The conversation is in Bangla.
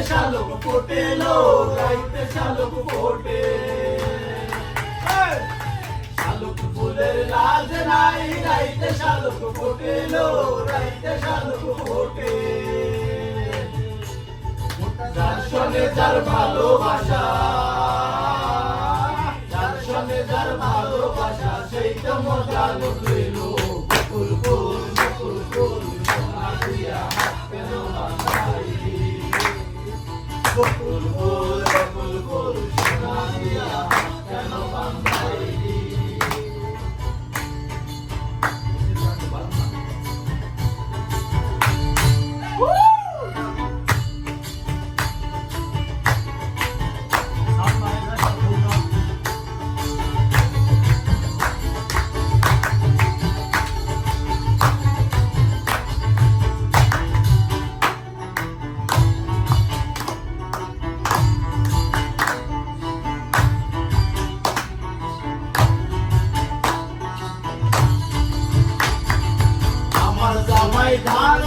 শালুক ফোটেলো, রাইতে শালুক ফোটে। শালুক ফুলের লাজ নাই, রাইতে শালুক ফোটেলো, রাইতে শালুক ফোটে। যার সঙ্গে যার ভালোবাসা, যার সঙ্গে যার ভালোবাসা, সেই তো মজা লুটল। বকুল ফুল, বকুল ফুল, সোনা দিয়া হাত কেন বাঁধাইলি? বকুল ফুল, বকুল ফুল, সোনা দিয়া হাত কেন বাঁধাইলি? ধান